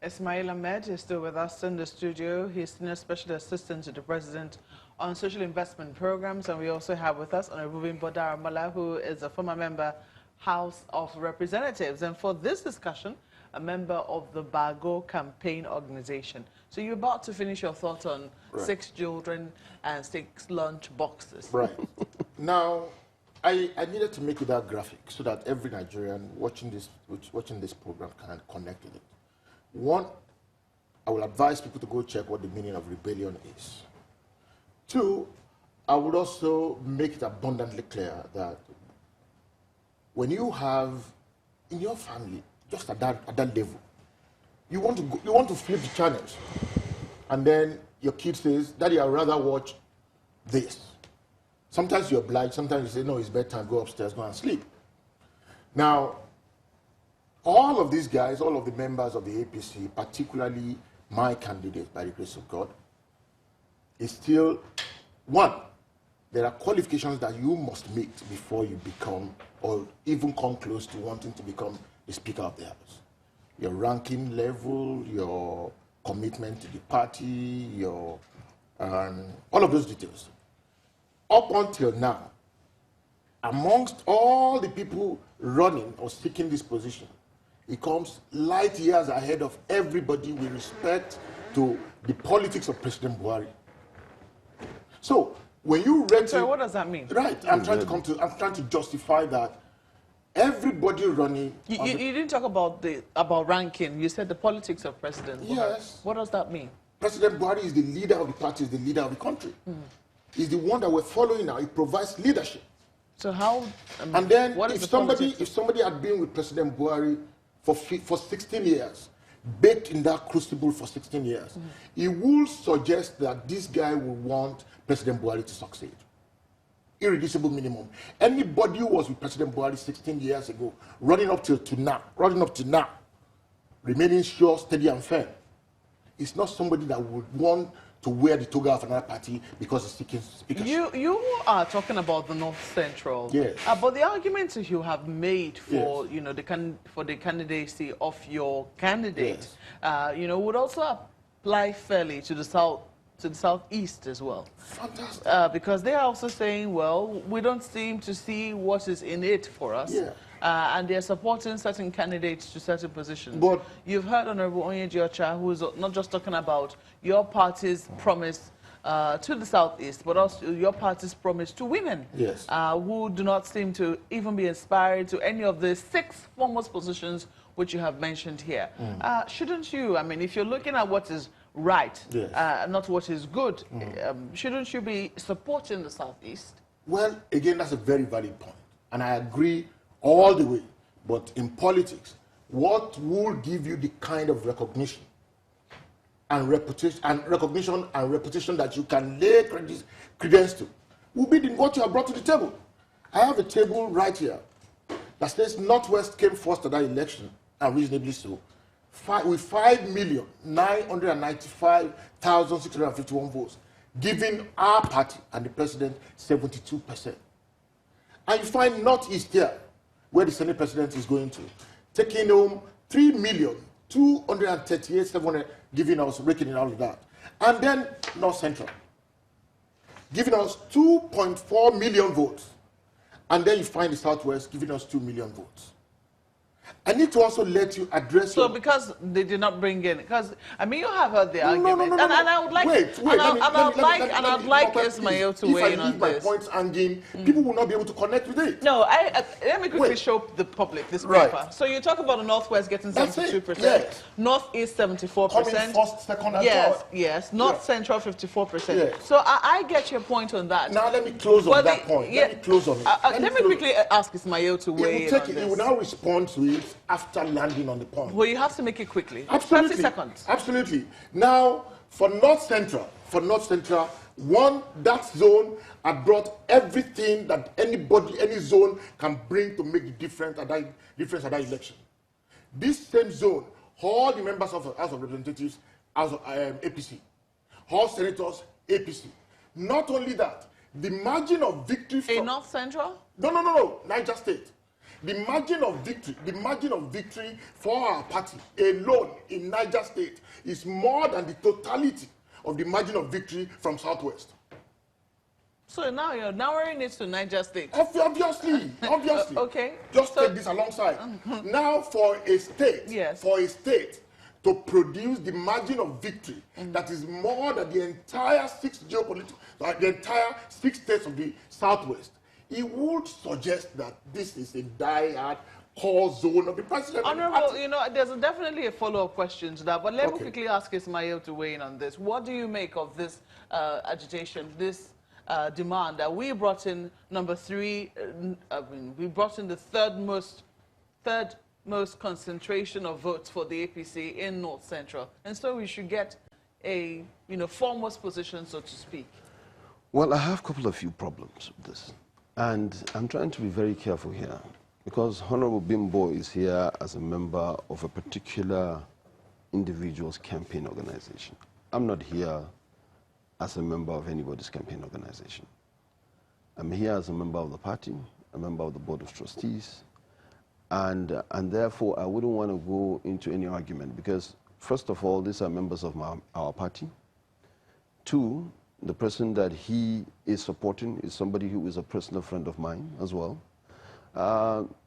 Ismail Ahmed is still with us in the studio. He's Senior Special Assistant to the President on Social Investment Programs. And we also have with us Honorable Daramola, who is a former member, House of Representatives. And for this discussion, a member of the Bago Campaign Organization. So you're about to finish your thoughts on 6 children and 6 lunch boxes. Right. Now, I needed to make it that graphic so that every Nigerian watching this program can connect with it. One, I will advise people to go check what the meaning of rebellion is. 2, I would also make it abundantly clear that when you have in your family, just at that level, you want to flip the channels, and then your kid says, "Daddy, I'd rather watch this." Sometimes you're obliged, sometimes you say, "No, it's bedtime, go upstairs, go and sleep." Now, all of these guys, all of the members of the APC, particularly my candidate, by the grace of God, is still, one, there are qualifications that you must meet before you become, or even come close to wanting to become the Speaker of the House. Your ranking level, your commitment to the party, your all of those details. Up until now, amongst all the people running or seeking this position, it comes light years ahead of everybody with respect to the politics of President Buhari. So when you read, so what does that mean? Right, I'm trying to justify that everybody running. You didn't talk about ranking. You said the politics of President Buhari. Yes. What does that mean? President Buhari is the leader of the party, is the leader of the country. He's the one that we're following now. He provides leadership. So how? And then if somebody had been with President Buhari for 16 years, baked in that crucible for 16 years, he will suggest that this guy will want President Buhari to succeed. Irreducible minimum. Anybody who was with President Buhari 16 years ago, running up to now, remaining sure, steady and firm, is not somebody that would want to wear the toga of another party because he's seeking speakership. You are talking about the North Central. Yes. But the arguments you have made for yes. for the candidacy of your candidate, yes. Would also apply fairly to the southeast as well. Fantastic. Because they are also saying, well, we don't seem to see what is in it for us. Yeah. And they're supporting certain candidates to certain positions. But you've heard Honorable Onyeji-Ocha, who is not just talking about your party's promise to the southeast, but also your party's promise to women, yes. Who do not seem to even be inspired to any of the 6 foremost positions which you have mentioned here. Shouldn't you, I mean, if you're looking at what is right, yes. Not what is good, shouldn't you be supporting the southeast? Well, again, that's a very valid point, and I agree all the way. But in politics, what will give you the kind of recognition and reputation that you can lay credence to will be what you have brought to the table. I have a table right here that says Northwest came first at that election, and reasonably so, with 5,995,651 votes, giving our party and the president 72%. And you find Northeast here, where the Senate president is going to, taking home 3,238,700, giving us, raking in all of that. And then North Central, giving us 2.4 million votes. And then you find the Southwest giving us 2 million votes. I need to also let you address. So because they did not bring in, because I mean you have heard the argument, and I would like, I'd like Ismail to weigh in on this. If I leave my points hanging, people will not be able to connect with it. No, let me quickly show the public this paper. So you talk about the Northwest getting 72%, yes. Northeast 74%, coming first, second, and yes, third. yes, North Central 54%. Yes. So I get your point on that. Now let me close on that point. Let me close on it. Let me quickly ask Ismail to weigh in on this. He will now respond to it after landing on the point. Well, you have to make it quickly. Absolutely. 30 seconds. Absolutely. Now, for North Central, one, that zone had brought everything that any zone can bring to make the difference at that election. This same zone, all the members of the House of Representatives, APC, all senators, APC. Not only that, the margin of victory in North Central? No, Niger State. The margin of victory for our party alone in Niger State is more than the totality of the margin of victory from Southwest. So now you're narrowing it to Niger State. Obviously. Okay. Just take this alongside. Now, for a state, yes, to produce the margin of victory that is more than the entire the entire 6 states of the Southwest, it would suggest that this is a die-hard core zone of the president. Honorable, you know, there's definitely a follow-up question to that, but let me quickly ask Ismail to weigh in on this. What do you make of this agitation, this demand that we brought in number 3? We brought in the third most concentration of votes for the APC in North Central, and so we should get a foremost position, so to speak. Well, I have a few problems with this, and I'm trying to be very careful here, because Honorable Bimbo is here as a member of a particular individual's campaign organization. I'm not here as a member of anybody's campaign organization. I'm here as a member of the party, a member of the Board of Trustees, and therefore I wouldn't want to go into any argument, because first of all, these are members of our party. 2, the person that he is supporting is somebody who is a personal friend of mine as well.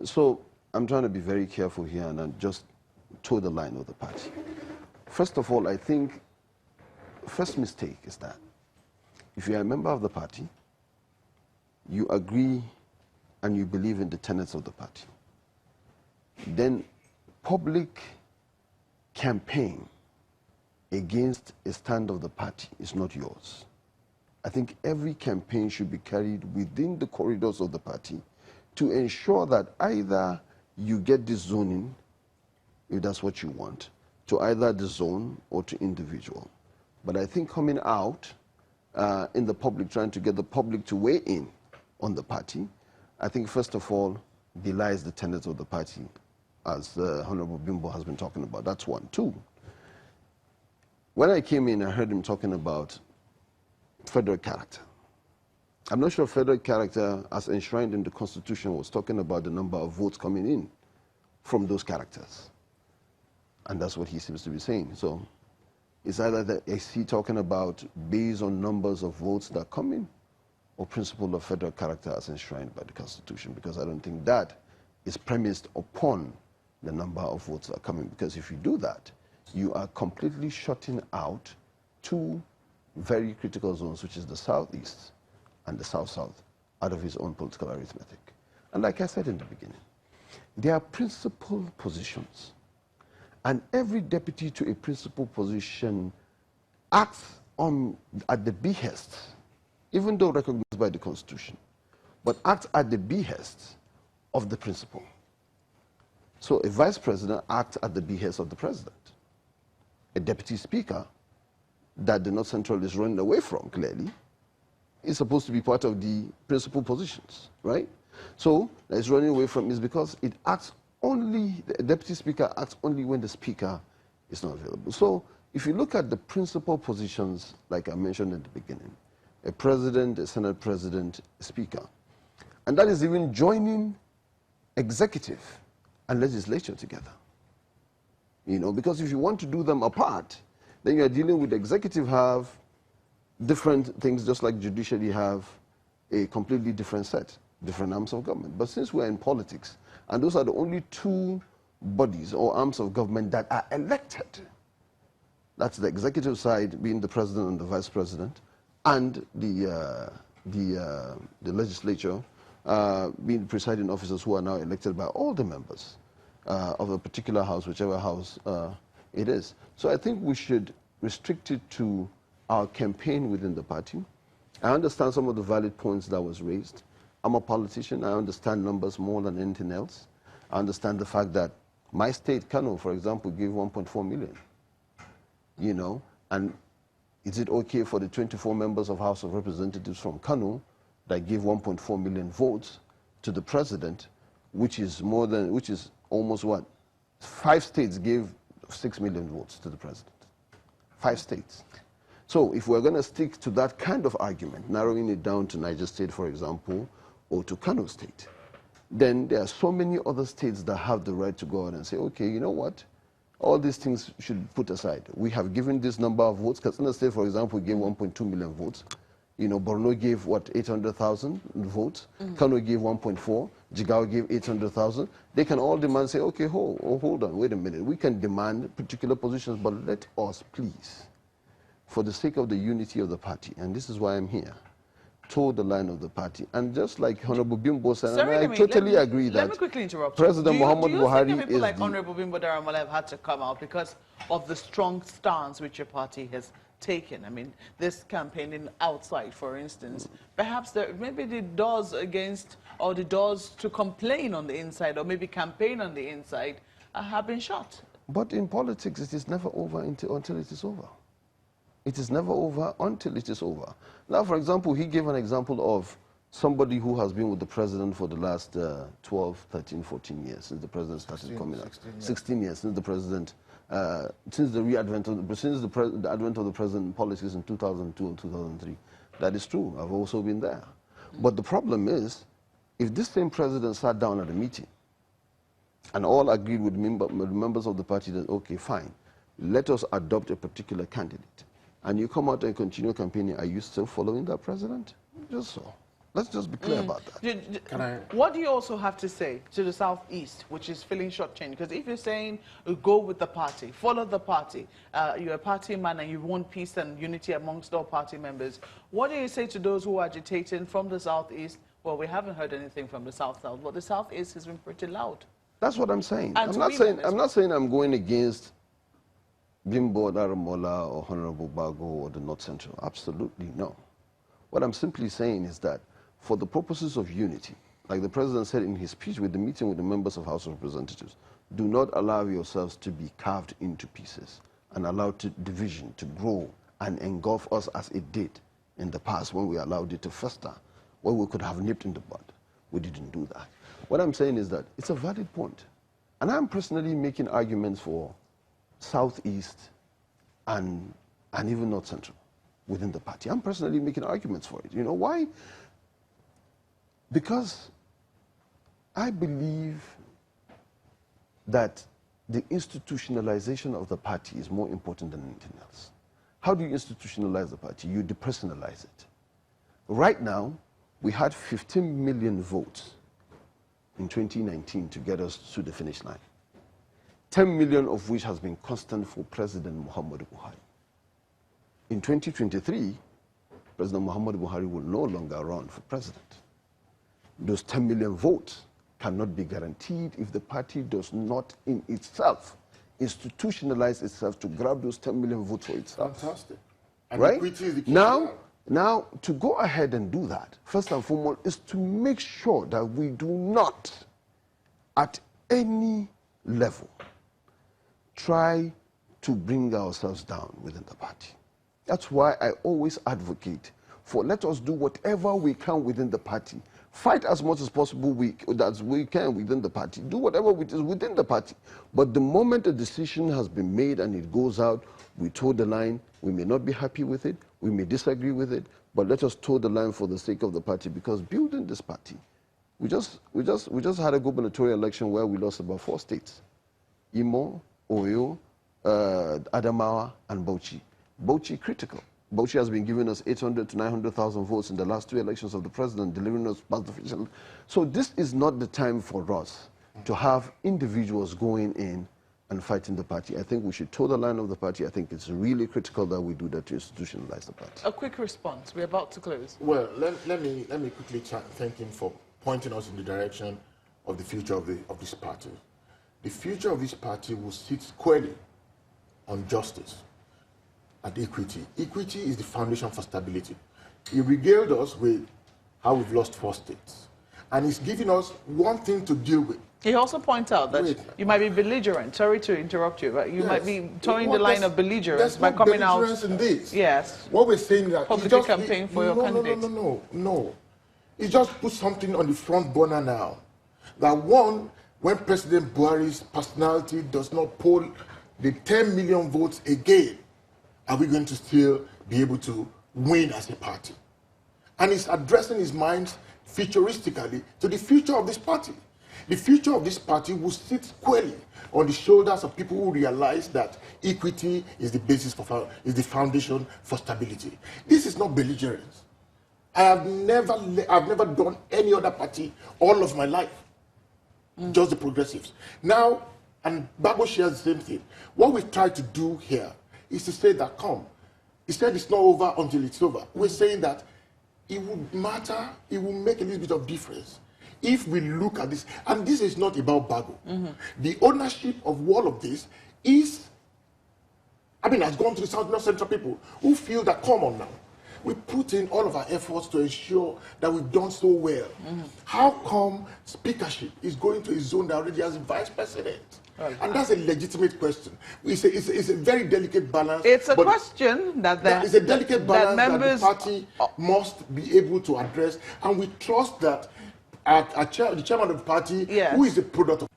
So I'm trying to be very careful here and just toe the line of the party. First of all, I think first mistake is that if you are a member of the party, you agree and you believe in the tenets of the party, then public campaign against a stand of the party is not yours. I think every campaign should be carried within the corridors of the party to ensure that either you get this zoning, if that's what you want, to either the zone or to individual. But I think coming out in the public, trying to get the public to weigh in on the party, I think first of all belies the tenets of the party, as Honorable Bimbo has been talking about. That's 1. 2, when I came in, I heard him talking about federal character. I'm not sure federal character, as enshrined in the Constitution, was talking about the number of votes coming in from those characters. And that's what he seems to be saying. So it's either that is he talking about based on numbers of votes that come in, or principle of federal character as enshrined by the Constitution, because I don't think that is premised upon the number of votes that are coming. Because if you do that, you are completely shutting out 2 very critical zones, which is the Southeast and the South-South, out of his own political arithmetic. And like I said in the beginning, they are principal positions. And every deputy to a principal position acts at the behest, even though recognized by the Constitution, but acts at the behest of the principal. So a vice president acts at the behest of the president. A deputy speaker that the North Central is running away from, clearly, is supposed to be part of the principal positions, right? So that it's running away from is because it acts only, the deputy speaker acts only when the speaker is not available. So if you look at the principal positions, like I mentioned at the beginning, a president, a senate president, a speaker, and that is even joining executive and legislature together. You know, because if you want to do them apart, then you're dealing with the executive have different things, just like judiciary have a completely different set, different arms of government. But since we're in politics, and those are the only 2 bodies or arms of government that are elected, that's the executive side being the president and the vice president, and the legislature being the presiding officers who are now elected by all the members of a particular house, whichever house it is. So I think we should restrict it to our campaign within the party. I understand some of the valid points that was raised. I'm a politician. I understand numbers more than anything else. I understand the fact that my state, Kano, for example, gave 1.4 million. You know, and is it okay for the 24 members of House of Representatives from Kano that gave 1.4 million votes to the president, which is almost what? 5 states gave 6 million votes to the president. 5 states. So if we're going to stick to that kind of argument, narrowing it down to Niger State, for example, or to Kano State, then there are so many other states that have the right to go out and say, okay, you know what? All these things should be put aside. We have given this number of votes. Katsina State, for example, gave 1.2 million votes. You know, Borno gave, what, 800,000 votes. Kano gave 1.4. Jigawa gave 800,000. They can all demand, say, okay, hold on, wait a minute. We can demand particular positions, but let us, please, for the sake of the unity of the party, and this is why I'm here, toe the line of the party. And just like Honorable Bimbo said, and I totally agree that... Let me quickly interrupt President Muhammad Buhari think people like Honorable Bimbo Daramola have had to come out because of the strong stance which your party has taken? I mean, this campaigning outside, for instance, perhaps maybe the doors against, or the doors to complain on the inside, or maybe campaign on the inside, have been shut. But in politics, it is never over until it is over. It is never over until it is over. Now, for example, he gave an example of somebody who has been with the president for the last 12, 13, 14 years, since the president started coming out. 16 years since the president, since the advent of the president in politics in 2002 and 2003. That is true. I've also been there. But the problem is, if this same president sat down at a meeting and all agreed with members of the party that, okay, fine, let us adopt a particular candidate, and you come out and continue campaigning, are you still following that president? Just so. Let's just be clear about that. What do you also have to say to the Southeast, which is feeling shortchanged? Because if you're saying go with the party, follow the party, you're a party man and you want peace and unity amongst all party members, what do you say to those who are agitating from the Southeast? Well, we haven't heard anything from the South, but the Southeast has been pretty loud. That's what I'm saying. And I'm not saying I'm going against Bimbo, Daramola, or Honorable Bago, or the North Central. Absolutely no. What I'm simply saying is that for the purposes of unity, like the president said in his speech with the meeting with the members of House of Representatives, do not allow yourselves to be carved into pieces and allow division to grow and engulf us as it did in the past when we allowed it to fester, when we could have nipped in the bud. We didn't do that. What I'm saying is that it's a valid point. And I'm personally making arguments for Southeast and even North Central within the party. I'm personally making arguments for it. You know why? Because I believe that the institutionalization of the party is more important than anything else. How do you institutionalize the party? You depersonalize it. Right now, we had 15 million votes in 2019 to get us to the finish line. 10 million of which has been constant for President Muhammad Buhari. In 2023, President Muhammad Buhari will no longer run for president. Those 10 million votes cannot be guaranteed if the party does not in itself institutionalize itself to grab those 10 million votes for itself. Fantastic. And right? Now, to go ahead and do that, first and foremost, is to make sure that we do not, at any level, try to bring ourselves down within the party. That's why I always advocate for let us do whatever we can within the party. Fight as much as possible as we can within the party. Do whatever it is within the party. But the moment a decision has been made and it goes out, we toe the line. We may not be happy with it. We may disagree with it. But let us toe the line for the sake of the party, because building this party, we just had a gubernatorial election where we lost about 4 states: Imo, Oyo, Adamawa, and Bauchi. Bauchi critical. Bauchi has been giving us 800 to 900,000 votes in the last 2 elections of the president, delivering us past official. So this is not the time for us to have individuals going in and fighting the party. I think we should toe the line of the party. I think it's really critical that we do that to institutionalize the party. A quick response. We're about to close. Well, let me quickly thank him for pointing us in the direction of the future of this party. The future of this party will sit squarely on justice and equity. Equity is the foundation for stability. He regaled us with how we've lost 4 states. And he's giving us one thing to deal with. He also points out that you might be belligerent. Sorry to interrupt you, but you might be towing the line of belligerence by coming out. There's no belligerence in this. Yes. What we're saying is that publicly campaign for your candidate. No. He just put something on the front burner now. That one, when President Buhari's personality does not poll the 10 million votes again, are we going to still be able to win as a party? And he's addressing his mind futuristically to the future of this party. The future of this party will sit squarely on the shoulders of people who realize that equity is the basis for, is the foundation for stability. This is not belligerence. I've never done any other party all of my life. Just the progressives. Now, and Bago shares the same thing. What we try to do here is to say that, come, he said it's not over until it's over. We're saying that it would matter, it will make a little bit of difference if we look at this. And this is not about Bago. The ownership of all of this is, has gone to the South North Central people who feel that, come on now, we put in all of our efforts to ensure that we've done so well. How come speakership is going to a zone that already has a vice president? And that's a legitimate question. It's a very delicate balance. It's a question that it's a delicate balance that members, the party must be able to address, and we trust that the chairman of the party, who is the product of.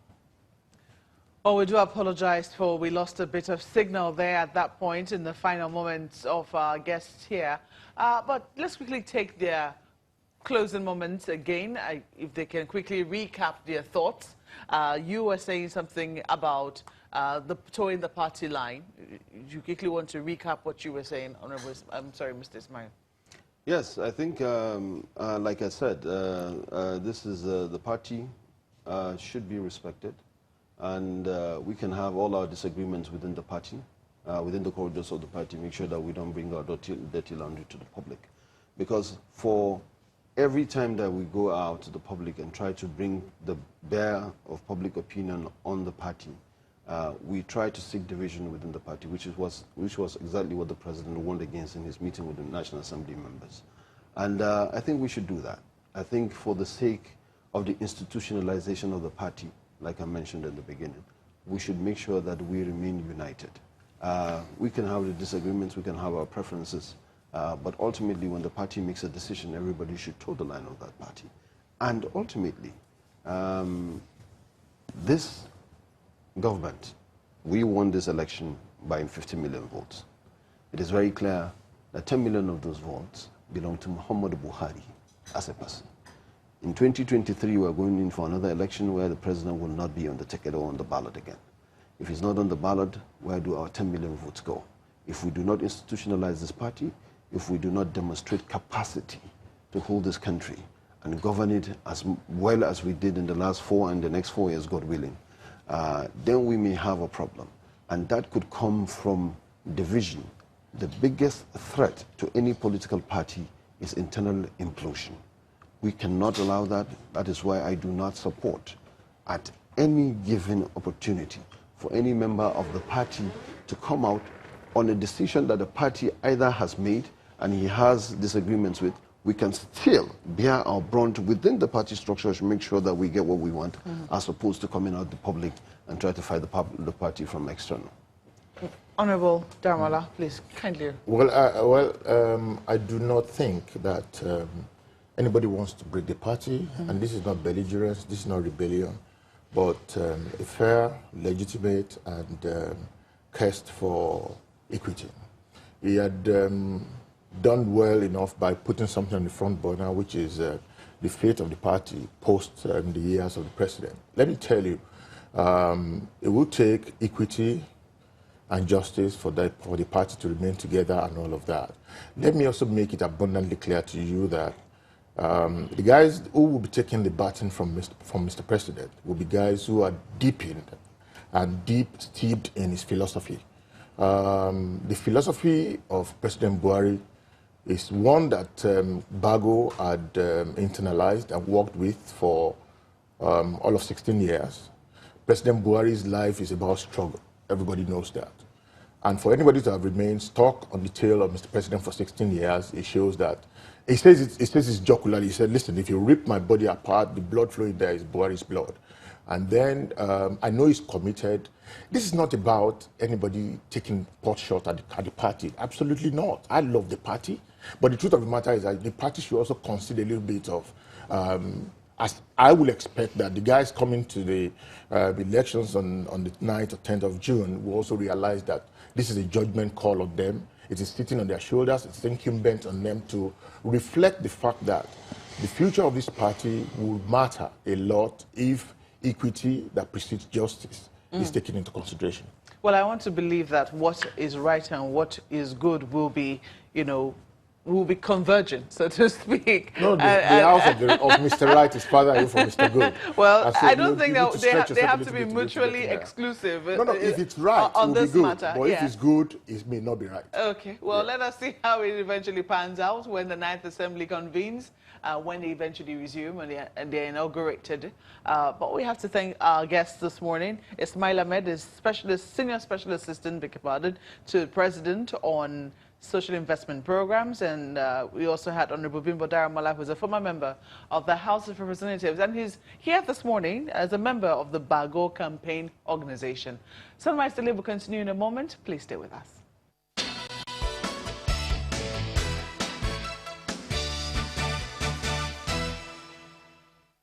Oh, we do apologize for we lost a bit of signal there at that point in the final moments of our guests here. But let's quickly take their closing moments again, if they can quickly recap their thoughts. You were saying something about towing the party line. You quickly want to recap what you were saying, Honorable. I'm sorry, Mr. Ismail. Yes, I think, like I said, this is the party should be respected, and we can have all our disagreements within the party, within the corridors of the party. Make sure that we don't bring our dirty laundry to the public, because for every time that we go out to the public and try to bring the bear of public opinion on the party, we try to seek division within the party, which was exactly what the president warned against in his meeting with the National Assembly members. And I think we should do that. I think for the sake of the institutionalization of the party, like I mentioned in the beginning, we should make sure that we remain united. We can have the disagreements, we can have our preferences, but ultimately when the party makes a decision, everybody should toe the line of that party. And ultimately, this government, we won this election by 50 million votes. It is very clear that 10 million of those votes belong to Muhammadu Buhari as a person. In 2023, we are going in for another election where the president will not be on the ticket or on the ballot again. If he's not on the ballot, where do our 10 million votes go? If we do not institutionalize this party, if we do not demonstrate capacity to hold this country and govern it as well as we did in the last 4 and the next 4 years, God willing, then we may have a problem. And that could come from division. The biggest threat to any political party is internal implosion. We cannot allow that. That is why I do not support at any given opportunity for any member of the party to come out on a decision that the party either has made and he has disagreements with. We can still bear our brunt within the party structure to make sure that we get what we want, as opposed to coming out the public and try to fight the party from external. Honorable Daramola, please, kindly. Well, I do not think that anybody wants to break the party, and this is not belligerence, this is not rebellion, but a fair, legitimate, and quest for equity. He had done well enough by putting something on the front burner, which is the fate of the party post the years of the president. Let me tell you, it will take equity and justice for the party to remain together and all of that. Let me also make it abundantly clear to you that the guys who will be taking the baton from Mr. President will be guys who are deep in and deep steeped in his philosophy. The philosophy of President Buhari is one that Bago had internalized and worked with for all of 16 years. President Buhari's life is about struggle. Everybody knows that. And for anybody to have remained stuck on the tail of Mr. President for 16 years, it shows that, he says it's jocularly, he said, listen, if you rip my body apart, the blood flowing there is Buhari's blood. And then I know he's committed. This is not about anybody taking pot shot at the party. Absolutely not. I love the party. But the truth of the matter is that the party should also consider a little bit of, as I will expect that the guys coming to the elections on the 9th or 10th of June will also realize that this is a judgment call on them. It is sitting on their shoulders. It's incumbent on them to reflect the fact that the future of this party will matter a lot if equity that precedes justice is taken into consideration. Well, I want to believe that what is right and what is good will be, you know, will be convergent, so to speak. No, the house of Mr. Right is farther away from Mr. Good. Well, So I don't think that they have to a be little bit mutually there. exclusive. No, if it's right, on it will this be good. matter, But if it's good, it may not be right. Okay, well, let us see how it eventually pans out when the 9th Assembly convenes, when they eventually resume and they're inaugurated. But we have to thank our guests this morning. Ismail Ahmed is Senior Special Assistant, to the President on Social Investment Programs, and we also had Honorable Daramola, who's a former member of the House of Representatives, and he's here this morning as a member of the Bago Campaign Organization. Sunrise Daily will continue in a moment. Please stay with us.